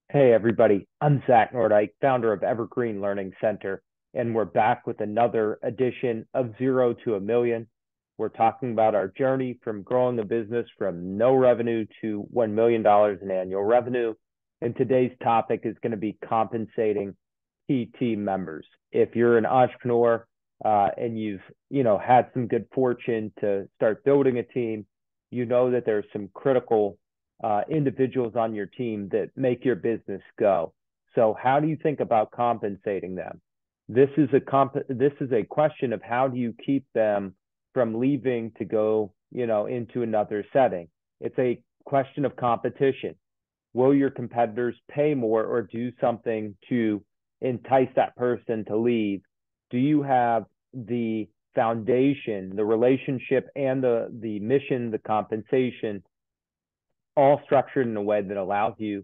Hey everybody, I'm Zak Nordyke, founder of Evergreen Learning Center, and we're back with another edition of Zero to a Million. We're talking about our journey from growing a business from no revenue to $1 million in annual revenue. And today's topic is going to be compensating key team members. If you're an entrepreneur and you've had some good fortune to start building a team, you know that there's some critical individuals on your team that make your business go. So how do you think about compensating them? This is a question of how do you keep them from leaving to go, into another setting. It's a question of competition. Will your competitors pay more or do something to entice that person to leave? Do you have the foundation, the relationship, and the mission, the compensation all structured in a way that allows you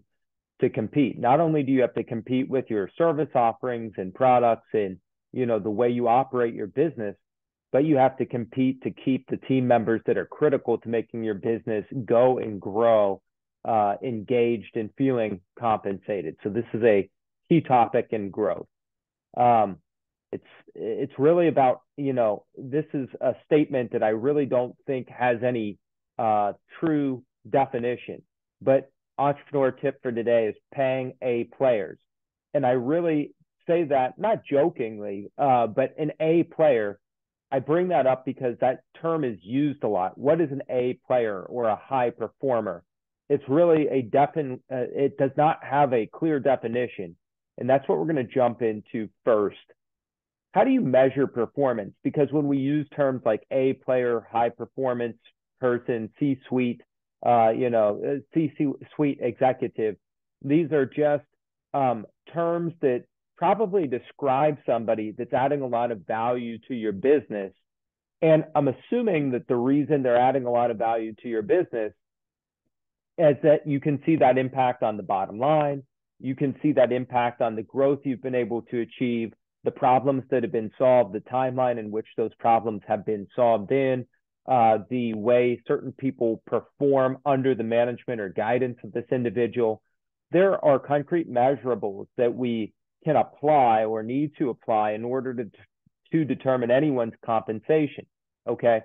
to compete? Not only do you have to compete with your service offerings and products and the way you operate your business, but you have to compete to keep the team members that are critical to making your business go and grow, engaged and feeling compensated. So this is a key topic in growth. Um, it's really about, this is a statement that I really don't think has any true definition, but entrepreneur tip for today is paying A players. And I really say that not jokingly, but an A player, I bring that up because that term is used a lot. What is an A player or a high performer? It's really it does not have a clear definition. And that's what we're going to jump into first. How do you measure performance? Because when we use terms like A player, high performance person, C-suite, C-suite executive, these are just terms that probably describe somebody that's adding a lot of value to your business. And I'm assuming that the reason they're adding a lot of value to your business is that you can see that impact on the bottom line. You can see that impact on the growth you've been able to achieve, the problems that have been solved, the timeline in which those problems have been solved in, the way certain people perform under the management or guidance of this individual. There are concrete measurables that we can apply or need to apply in order to determine anyone's compensation. Okay.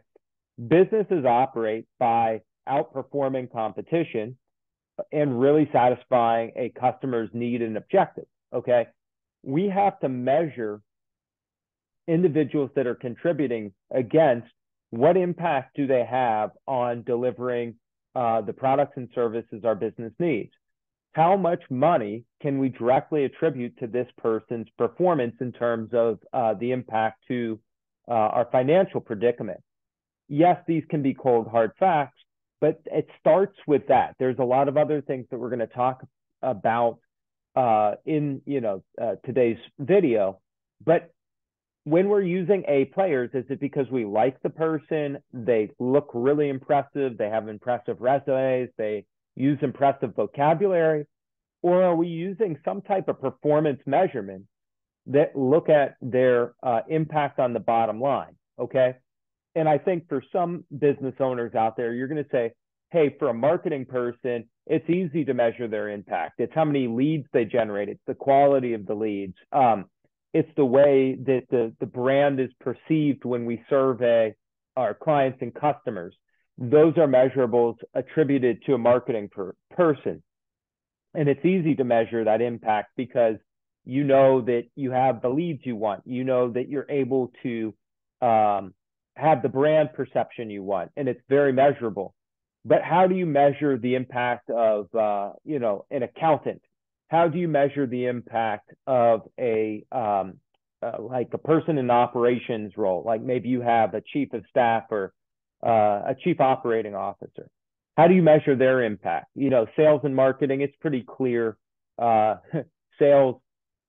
Businesses operate by outperforming competition and really satisfying a customer's need and objective. Okay. We have to measure individuals that are contributing against what impact do they have on delivering the products and services our business needs. How much money can we directly attribute to this person's performance in terms of the impact to our financial predicament? Yes, these can be cold, hard facts, but it starts with that. There's a lot of other things that we're going to talk about in today's video. But when we're using A players, is it because we like the person, they look really impressive, they have impressive resumes, they use impressive vocabulary, or are we using some type of performance measurement that look at their impact on the bottom line? Okay. And I think for some business owners out there, you're going to say, hey, for a marketing person, it's easy to measure their impact. It's how many leads they generate. It's the quality of the leads. It's the way that the brand is perceived when we survey our clients and customers. Those are measurables attributed to a marketing person. And it's easy to measure that impact because you know that you have the leads you want. You know that you're able to have the brand perception you want, and it's very measurable. But how do you measure the impact of, an accountant? How do you measure the impact of like a person in operations role? Like maybe you have a chief of staff or a chief operating officer. How do you measure their impact? Sales and marketing, it's pretty clear. Sales,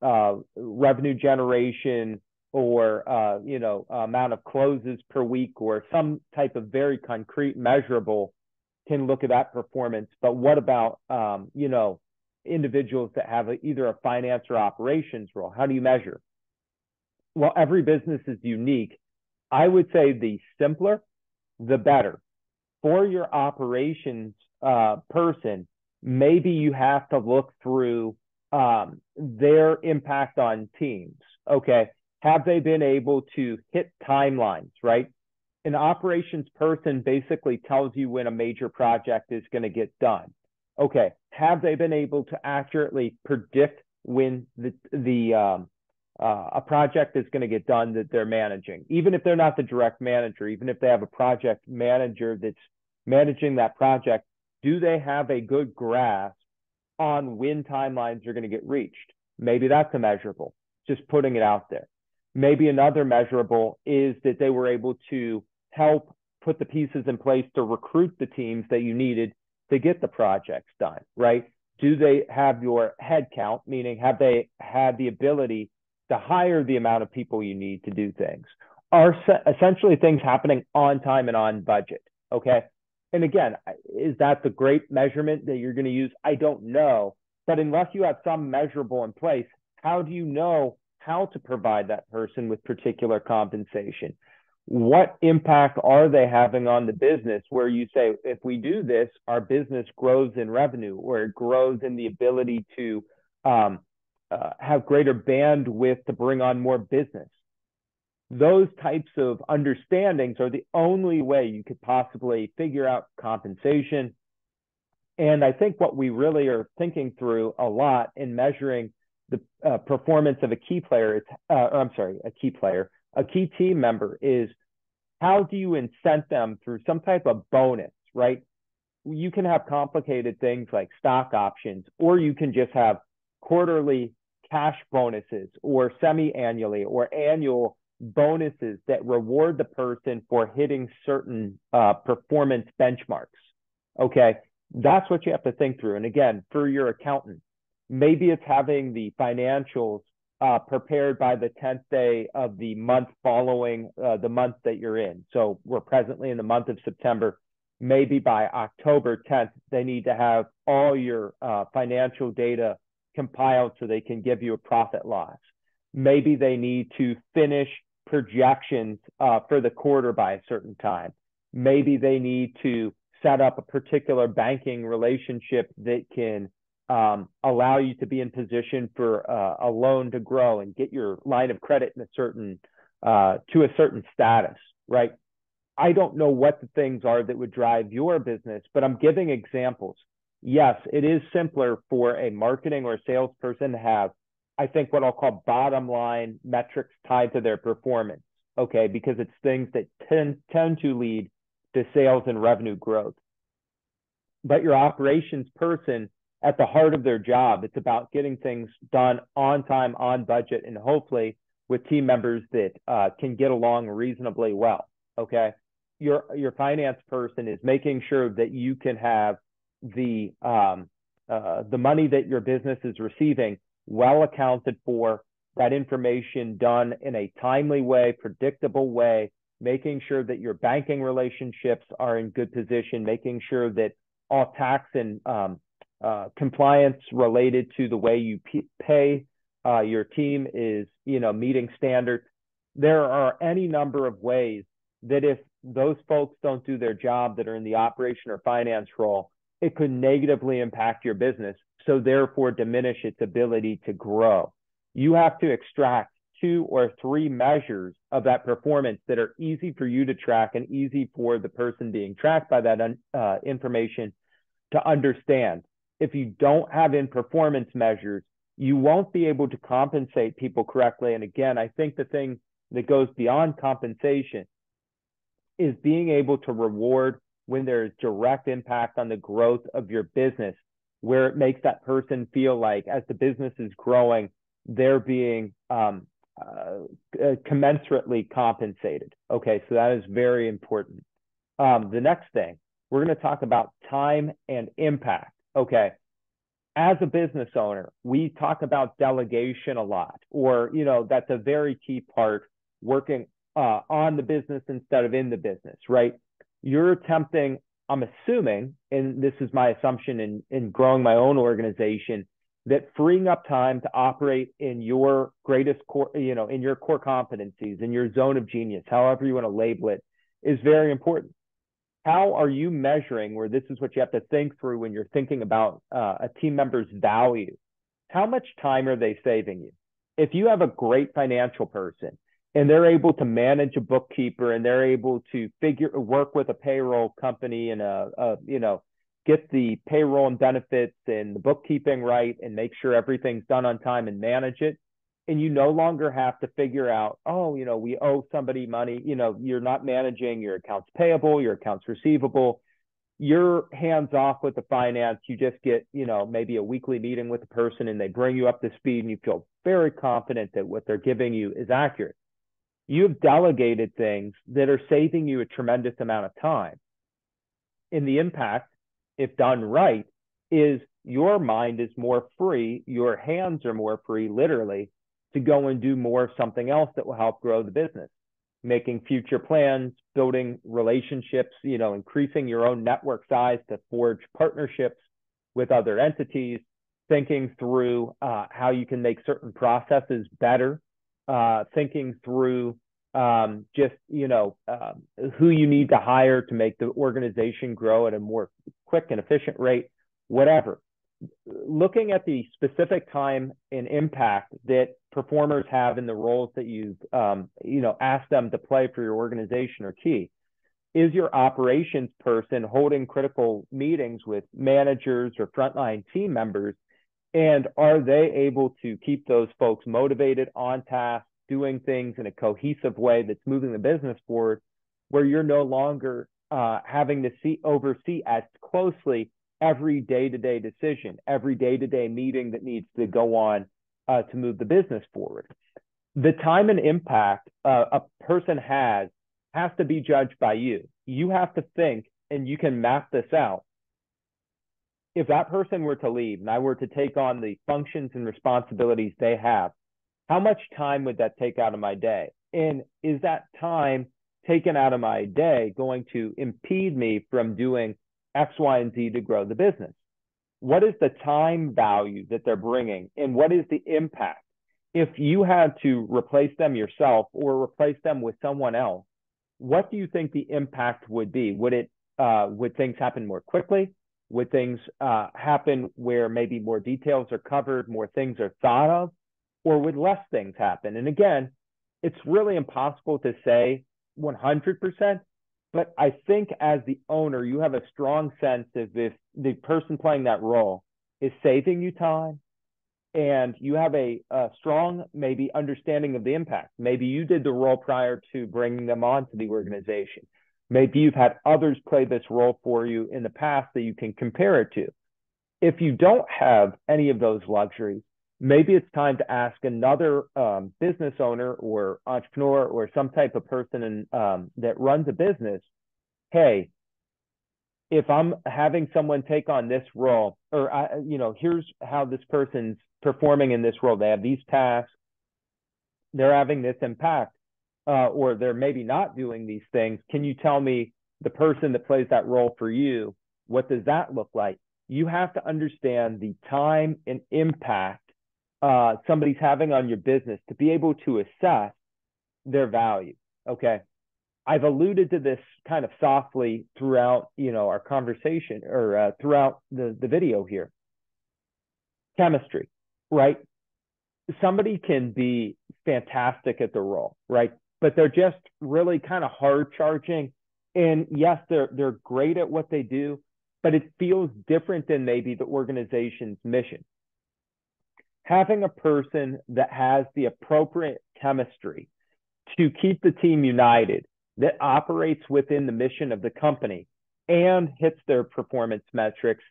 revenue generation, or amount of closes per week, or some type of very concrete measurable can look at that performance. But what about individuals that have either a finance or operations role? How do you measure? Well, every business is unique. I would say the simpler, the better. For your operations person, Maybe you have to look through their impact on teams. Okay. Have they been able to hit timelines, right? An operations person basically tells you when a major project is going to get done. Okay. Have they been able to accurately predict when a project is going to get done that they're managing, even if they're not the direct manager, even if they have a project manager that's managing that project? Do they have a good grasp on when timelines are going to get reached? Maybe that's a measurable, just putting it out there. Maybe another measurable is that they were able to help put the pieces in place to recruit the teams that you needed to get the projects done, right? Do they have your head count, meaning have they had the ability to hire the amount of people you need to do things? Are essentially things happening on time and on budget, okay? And again, is that the great measurement that you're going to use? I don't know. But unless you have some measurable in place, how do you know how to provide that person with particular compensation? What impact are they having on the business where you say, if we do this, our business grows in revenue, or it grows in the ability to have greater bandwidth to bring on more business? Those types of understandings are the only way you could possibly figure out compensation. And I think what we really are thinking through a lot in measuring the performance of a key player, a key team member, is how do you incent them through some type of bonus, right? You can have complicated things like stock options, or you can just have quarterly cash bonuses, or semi-annually or annual bonuses that reward the person for hitting certain performance benchmarks. Okay, that's what you have to think through. And again, for your accountant, maybe it's having the financials prepared by the 10th day of the month following the month that you're in. So we're presently in the month of September. Maybe by October 10th, they need to have all your financial data compiled so they can give you a profit loss. Maybe they need to finish projections for the quarter by a certain time. Maybe they need to set up a particular banking relationship that can allow you to be in position for a loan to grow and get your line of credit in a certain to a certain status, right? I don't know what the things are that would drive your business, but I'm giving examples. Yes, it is simpler for a marketing or salesperson to have, I think, what I'll call bottom line metrics tied to their performance, okay? Because it's things that tend to lead to sales and revenue growth. But your operations person, at the heart of their job, it's about getting things done on time, on budget, and hopefully with team members that can get along reasonably well, okay? Your finance person is making sure that you can have the money that your business is receiving well accounted for, that information done in a timely way, predictable way, making sure that your banking relationships are in good position, making sure that all tax and compliance related to the way you pay your team is, meeting standards. There are any number of ways that if those folks don't do their job that are in the operation or finance role, it could negatively impact your business, so therefore diminish its ability to grow. You have to extract 2 or 3 measures of that performance that are easy for you to track and easy for the person being tracked by that information to understand. If you don't have in performance measures, you won't be able to compensate people correctly. And again, I think the thing that goes beyond compensation is being able to reward when there's direct impact on the growth of your business, where it makes that person feel like as the business is growing, they're being commensurately compensated. Okay, so that is very important. The next thing, we're going to talk about time and impact. Okay, as a business owner, we talk about delegation a lot, or, that's a very key part, working on the business instead of in the business, right? You're attempting, I'm assuming, and this is my assumption in growing my own organization, that freeing up time to operate in your greatest core, in your core competencies, in your zone of genius, however you want to label it, is very important. How are you measuring, where this is what you have to think through when you're thinking about a team member's value? How much time are they saving you? If you have a great financial person and they're able to manage a bookkeeper and they're able to work with a payroll company and get the payroll and benefits and the bookkeeping right and make sure everything's done on time and manage it, and you no longer have to figure out, oh, we owe somebody money. You're not managing your accounts payable, your accounts receivable. You're hands off with the finance. You just get, maybe a weekly meeting with the person and they bring you up to speed and you feel very confident that what they're giving you is accurate. You've delegated things that are saving you a tremendous amount of time. And the impact, if done right, is your mind is more free, your hands are more free, literally, to go and do more of something else that will help grow the business, making future plans, building relationships, increasing your own network size to forge partnerships with other entities, thinking through how you can make certain processes better, thinking through just, who you need to hire to make the organization grow at a more quick and efficient rate, whatever. Looking at the specific time and impact that performers have in the roles that you've asked them to play for your organization are key. Is your operations person holding critical meetings with managers or frontline team members, and are they able to keep those folks motivated, on task, doing things in a cohesive way that's moving the business forward, where you're no longer having to oversee as closely every day-to-day decision, every day-to-day meeting that needs to go on to move the business forward. The time and impact a person has to be judged by you. You have to think, and you can map this out. If that person were to leave and I were to take on the functions and responsibilities they have, how much time would that take out of my day? And is that time taken out of my day going to impede me from doing X, Y, and Z to grow the business? What is the time value that they're bringing, and what is the impact? If you had to replace them yourself or replace them with someone else, what do you think the impact would be? Would things happen more quickly? Would things happen where maybe more details are covered, more things are thought of, or would less things happen? And again, it's really impossible to say 100%, but I think as the owner, you have a strong sense of if the person playing that role is saving you time, and you have a strong maybe understanding of the impact. Maybe you did the role prior to bringing them onto the organization. Maybe you've had others play this role for you in the past that you can compare it to. If you don't have any of those luxuries, maybe it's time to ask another business owner or entrepreneur or some type of person that runs a business, hey, if I'm having someone take on this role, or here's how this person's performing in this role. They have these tasks, they're having this impact, or they're maybe not doing these things. Can you tell me, the person that plays that role for you, what does that look like? You have to understand the time and impact somebody's having on your business to be able to assess their value. Okay. I've alluded to this kind of softly throughout, our conversation, or throughout the video here. Chemistry, right? Somebody can be fantastic at the role, right? But they're just really kind of hard charging. And yes, they're great at what they do, but it feels different than maybe the organization's mission. Having a person that has the appropriate chemistry to keep the team united, that operates within the mission of the company and hits their performance metrics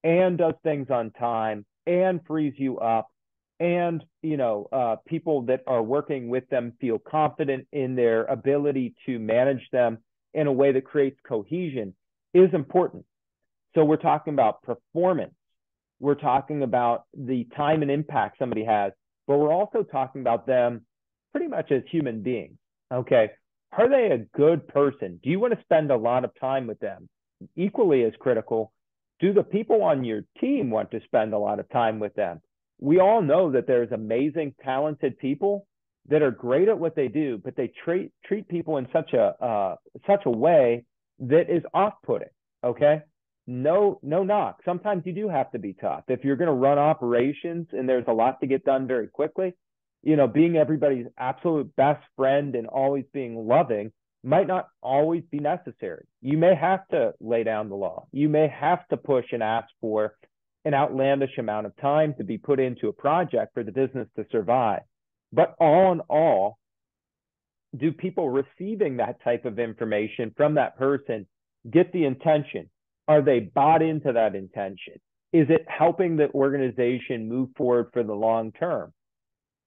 and does things on time and frees you up, and people that are working with them feel confident in their ability to manage them in a way that creates cohesion, is important. So we're talking about performance. We're talking about the time and impact somebody has, but we're also talking about them pretty much as human beings. Okay. Are they a good person? Do you want to spend a lot of time with them? Equally as critical, do the people on your team want to spend a lot of time with them? We all know that there's amazing, talented people that are great at what they do, but they treat people in such a way that is off-putting, okay? No, no knock. Sometimes you do have to be tough. If you're going to run operations and there's a lot to get done very quickly, being everybody's absolute best friend and always being loving might not always be necessary. You may have to lay down the law. You may have to push and ask for an outlandish amount of time to be put into a project for the business to survive. But all in all, do people receiving that type of information from that person get the intention? Are they bought into that intention? Is it helping the organization move forward for the long term?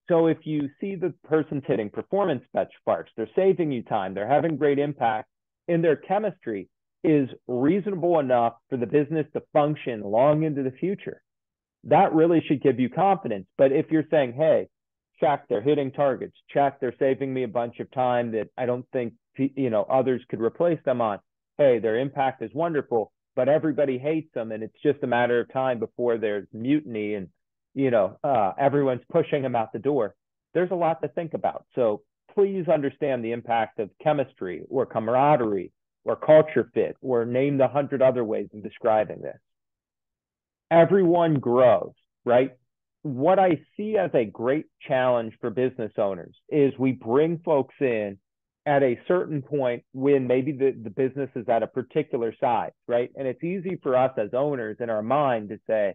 So if you see the person's hitting performance benchmarks, they're saving you time, they're having great impact, and their chemistry is reasonable enough for the business to function long into the future, that really should give you confidence. But if you're saying, hey, check, they're hitting targets, check, they're saving me a bunch of time that I don't think others could replace them on, hey, their impact is wonderful, but everybody hates them, and it's just a matter of time before there's mutiny and everyone's pushing them out the door. There's a lot to think about. So please understand the impact of chemistry or camaraderie or culture fit, or name the 100 other ways of describing this. Everyone grows, right? What I see as a great challenge for business owners is we bring folks in at a certain point when maybe the business is at a particular size, right? And it's easy for us as owners in our mind to say,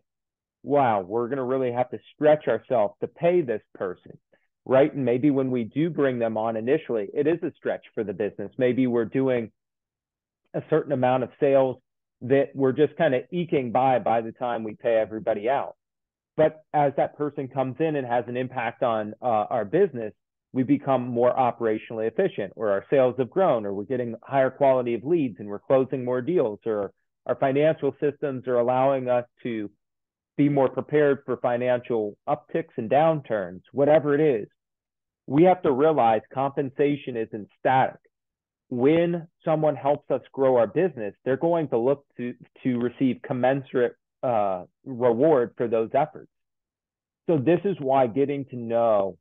wow, we're going to really have to stretch ourselves to pay this person, right? And maybe when we do bring them on initially, it is a stretch for the business. Maybe we're doing a certain amount of sales that we're just kind of eking by the time we pay everybody out. But as that person comes in and has an impact on our business, we become more operationally efficient, or our sales have grown, or we're getting higher quality of leads and we're closing more deals, or our financial systems are allowing us to be more prepared for financial upticks and downturns, whatever it is. We have to realize compensation isn't static. When someone helps us grow our business, they're going to look to receive commensurate reward for those efforts. So this is why getting to know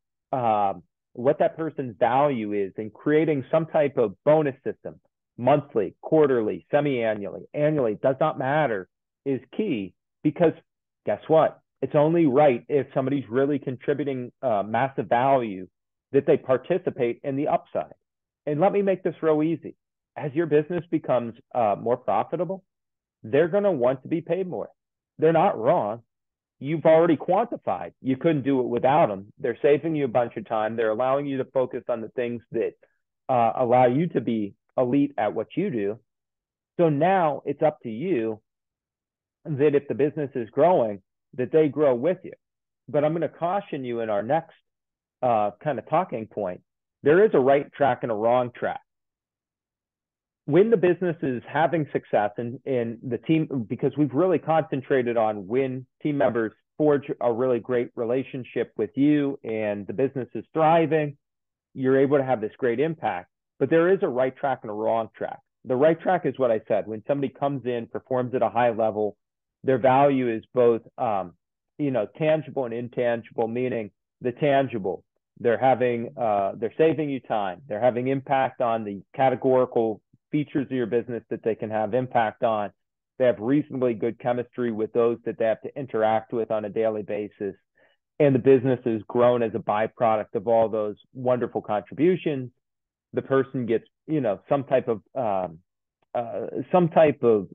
what that person's value is and creating some type of bonus system, monthly, quarterly, semi-annually, annually, does not matter, is key. Because guess what? It's only right if somebody's really contributing massive value that they participate in the upside. And let me make this real easy. As your business becomes more profitable, they're going to want to be paid more. They're not wrong. You've already quantified. You couldn't do it without them. They're saving you a bunch of time. They're allowing you to focus on the things that allow you to be elite at what you do. So now it's up to you that if the business is growing, that they grow with you. But I'm going to caution you in our next kind of talking point. There is a right track and a wrong track. When the business is having success in the team, because we've really concentrated on when team members forge a really great relationship with you and the business is thriving, you're able to have this great impact. But there is a right track and a wrong track. The right track is what I said. When somebody comes in, performs at a high level, their value is both tangible and intangible, meaning the tangible. They're saving you time. They're having impact on the categorical features of your business that they can have impact on. They have reasonably good chemistry with those that they have to interact with on a daily basis. And the business is grown as a byproduct of all those wonderful contributions. The person gets, some type of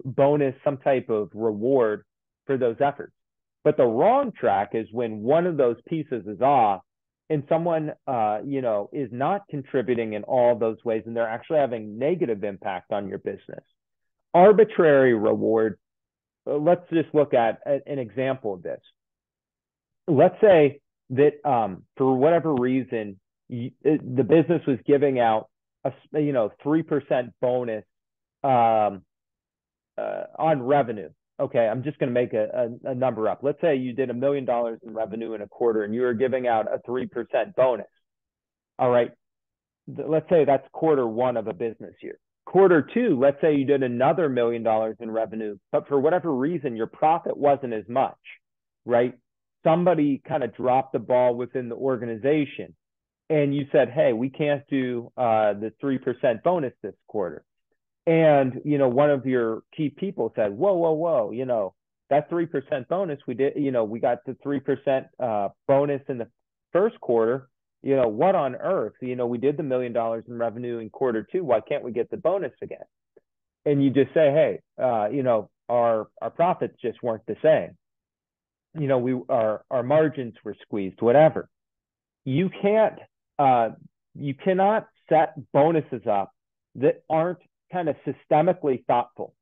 bonus, some type of reward for those efforts. But the wrong track is when one of those pieces is off and someone, is not contributing in all those ways, and they're actually having negative impact on your business. Arbitrary reward. Let's just look at an example of this. Let's say that for whatever reason, the business was giving out a 3% bonus on revenue. Okay, I'm just going to make a number up. Let's say you did $1 million in revenue in a quarter and you were giving out a 3% bonus. All right, let's say that's quarter one of a business year. Quarter two, let's say you did another $1 million in revenue, but for whatever reason, your profit wasn't as much, right? Somebody kind of dropped the ball within the organization and you said, hey, we can't do the 3% bonus this quarter. And, one of your key people said, whoa, whoa, whoa, that 3% bonus we did, we got the 3% bonus in the first quarter. What on earth? We did the $1 million in revenue in quarter two. Why can't we get the bonus again? And you just say, hey, our profits just weren't the same. Our margins were squeezed, whatever. You cannot set bonuses up that aren't kind of systemically thoughtful.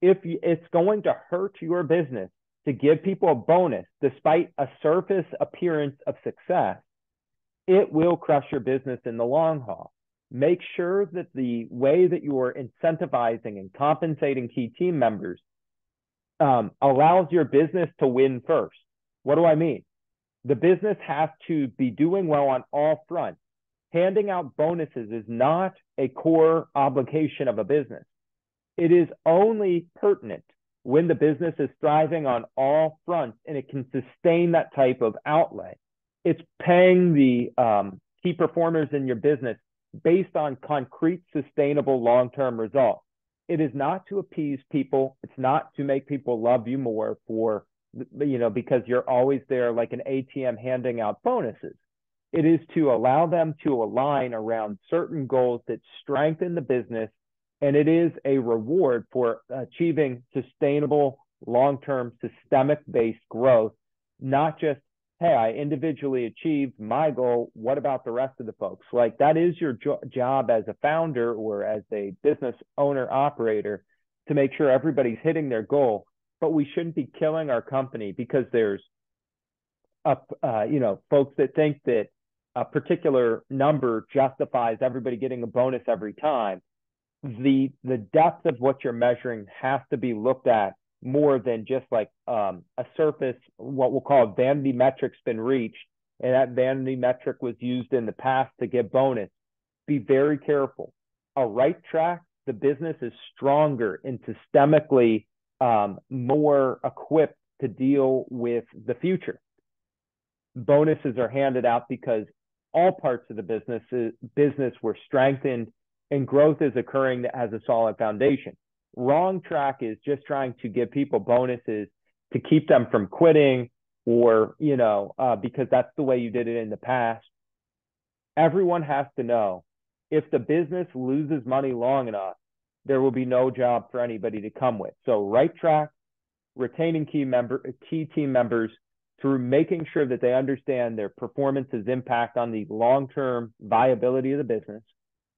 If it's going to hurt your business to give people a bonus despite a surface appearance of success, it will crush your business in the long haul. Make sure that the way that you are incentivizing and compensating key team members allows your business to win first. What do I mean? The business has to be doing well on all fronts. Handing out bonuses is not a core obligation of a business. It is only pertinent when the business is thriving on all fronts and it can sustain that type of outlay. It's paying the key performers in your business based on concrete, sustainable, long-term results. It is not to appease people. It's not to make people love you more because you're always there like an ATM handing out bonuses. It is to allow them to align around certain goals that strengthen the business, and it is a reward for achieving sustainable, long-term, systemic-based growth, not just, hey, I individually achieved my goal. What about the rest of the folks? Like, that is your job as a founder or as a business owner operator to make sure everybody's hitting their goal. But we shouldn't be killing our company because there's folks that think that a particular number justifies everybody getting a bonus every time. The depth of what you're measuring has to be looked at more than just like a surface, what we'll call a vanity metric's been reached, and that vanity metric was used in the past to give bonus. Be very careful. A right track, the business is stronger and systemically more equipped to deal with the future. Bonuses are handed out because all parts of the business were strengthened and growth is occurring that has a solid foundation. Wrong track is just trying to give people bonuses to keep them from quitting or, because that's the way you did it in the past. Everyone has to know if the business loses money long enough, there will be no job for anybody to come with. So right track, retaining key team members through making sure that they understand their performance's impact on the long-term viability of the business.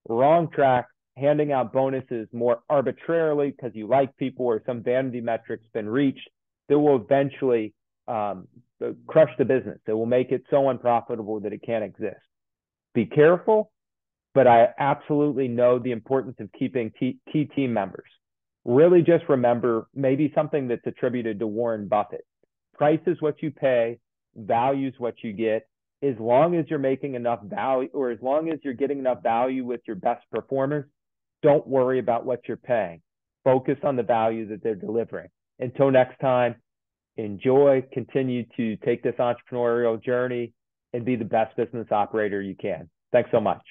Wrong track, handing out bonuses more arbitrarily because you like people or some vanity metric's been reached that will eventually crush the business. It will make it so unprofitable that it can't exist. Be careful, but I absolutely know the importance of keeping key team members. Really just remember maybe something that's attributed to Warren Buffett. Price is what you pay, value is what you get. As long as you're making enough value, or as long as you're getting enough value with your best performers, don't worry about what you're paying. Focus on the value that they're delivering. Until next time, enjoy, continue to take this entrepreneurial journey and be the best business operator you can. Thanks so much.